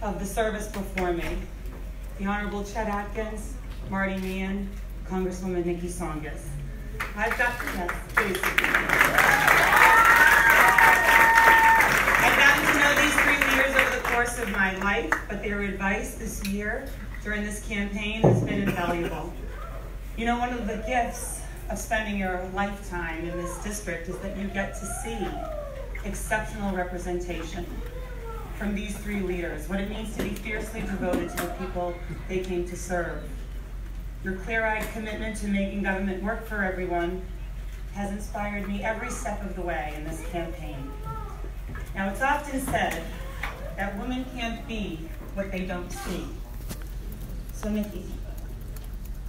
of the service before me, the Honorable Chet Atkins, Marty Meehan, Congresswoman Nikki Tsongas. I've gotten to know these three leaders over the course of my life, but their advice this year during this campaign has been invaluable. You know, one of the gifts of spending your lifetime in this district is that you get to see exceptional representation from these three leaders, what it means to be fiercely devoted to the people they came to serve. Your clear-eyed commitment to making government work for everyone has inspired me every step of the way in this campaign. Now, it's often said that women can't be what they don't see. So, Nikki,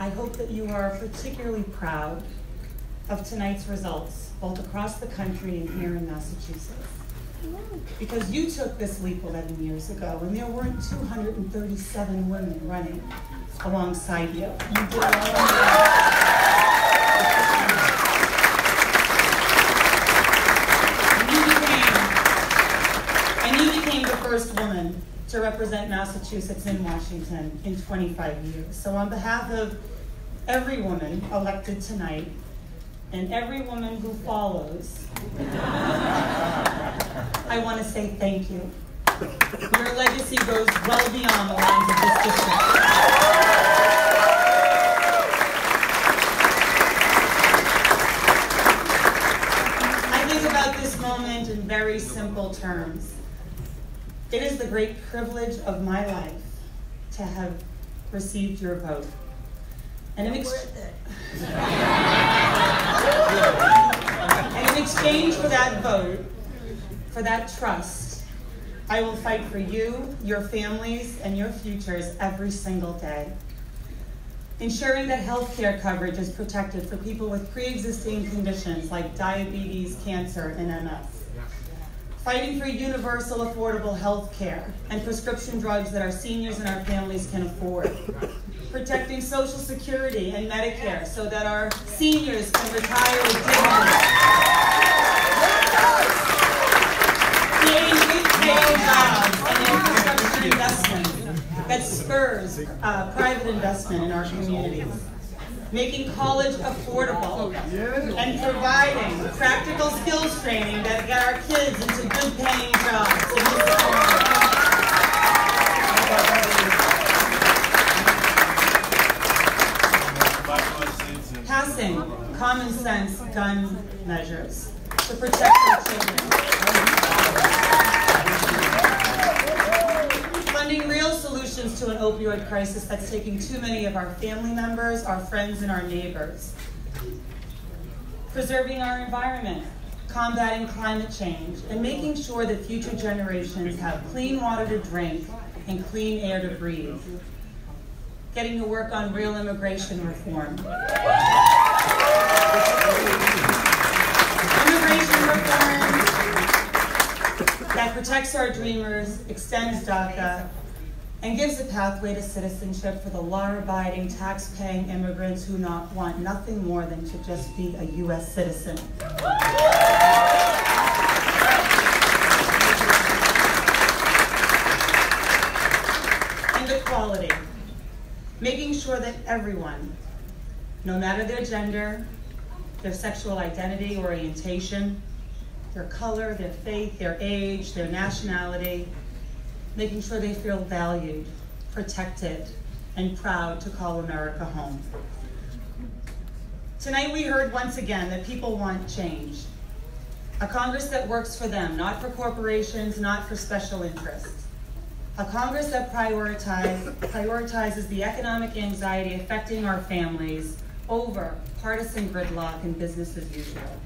I hope that you are particularly proud of tonight's results, both across the country and here in Massachusetts. Because you took this leap 11 years ago, and there weren't 237 women running alongside you. You did it all on your own. And you became the first woman to represent Massachusetts in Washington in 25 years. So on behalf of every woman elected tonight, and every woman who follows, I want to say thank you. Your legacy goes well beyond the lines of this district. I think about this moment in very simple terms. It is the great privilege of my life to have received your vote. And in exchange for that vote, for that trust, I will fight for you, your families, and your futures every single day. Ensuring that health care coverage is protected for people with pre-existing conditions like diabetes, cancer, and MS. Fighting for universal affordable health care and prescription drugs that our seniors and our families can afford. Protecting Social Security and Medicare so that our seniors can retire with dignity. Creating retail jobs and infrastructure investment that spurs private investment in our communities. Making college affordable and providing practical skills training that get our kids into good paying jobs. Passing common sense gun measures to protect our children. Funding real solutions to an opioid crisis that's taking too many of our family members, our friends, and our neighbors. Preserving our environment, combating climate change, and making sure that future generations have clean water to drink and clean air to breathe. Getting to work on real immigration reform. Immigration reform that protects our dreamers, extends DACA, and gives a pathway to citizenship for the law-abiding, tax-paying immigrants who want nothing more than to just be a U.S. citizen. And equality. Making sure that everyone, no matter their gender, their sexual identity, orientation, their color, their faith, their age, their nationality, making sure they feel valued, protected, and proud to call America home. Tonight we heard once again that people want change. A Congress that works for them, not for corporations, not for special interests. A Congress that prioritizes the economic anxiety affecting our families over partisan gridlock and business as usual.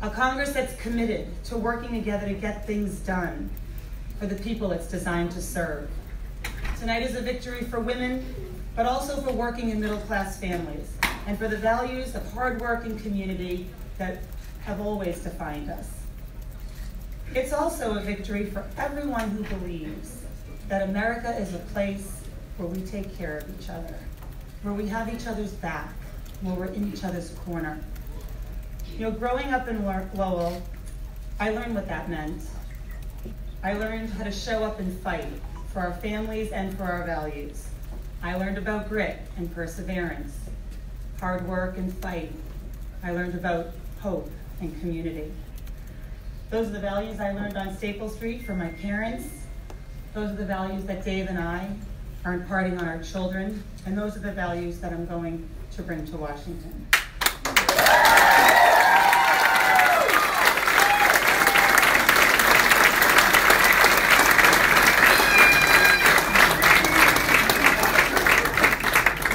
A Congress that's committed to working together to get things done for the people it's designed to serve. Tonight is a victory for women, but also for working and middle-class families, and for the values of hard work and community that have always defined us. It's also a victory for everyone who believes that America is a place where we take care of each other, where we have each other's back, where we're in each other's corner. You know, growing up in Lowell, I learned what that meant. I learned how to show up and fight for our families and for our values. I learned about grit and perseverance, hard work and fight. I learned about hope and community. Those are the values I learned on Staple Street from my parents. Those are the values that Dave and I are imparting on our children, and those are the values that I'm going to bring to Washington.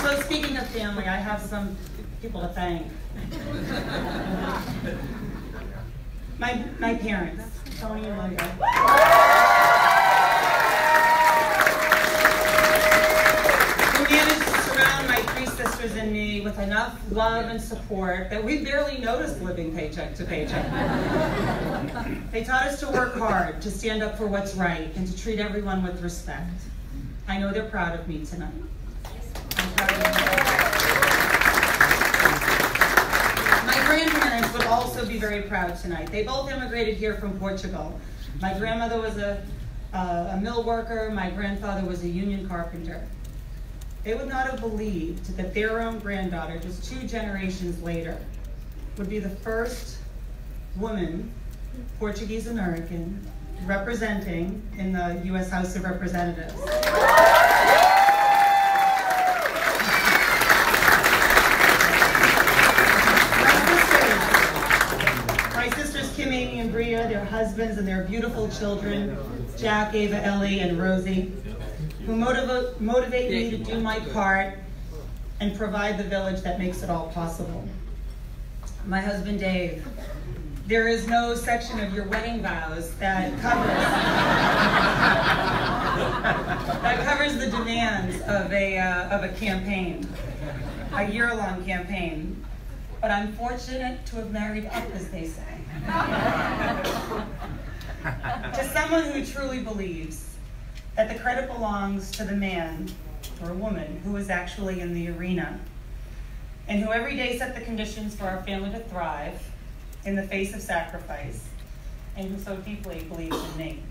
So speaking of family, I have some people to thank. My parents, Tony and Linda. Who managed to surround my three sisters and me with enough love and support that we barely noticed living paycheck to paycheck. They taught us to work hard, to stand up for what's right, and to treat everyone with respect. I know they're proud of me tonight. I'm proud of them. Grandparents would also be very proud tonight. They both immigrated here from Portugal. My grandmother was a mill worker. My grandfather was a union carpenter. They would not have believed that their own granddaughter, just 2 generations later, would be the first woman, Portuguese American, representing in the U.S. House of Representatives. Their husbands and their beautiful children, Jack, Ava, Ellie, and Rosie, who motivate me to do my part and provide the village that makes it all possible. My husband, Dave, there is no section of your wedding vows that covers the demands of a campaign, a year-long campaign. But I'm fortunate to have married up, as they say. To someone who truly believes that the credit belongs to the man or woman who is actually in the arena, and who every day set the conditions for our family to thrive in the face of sacrifice, and who so deeply believes in me.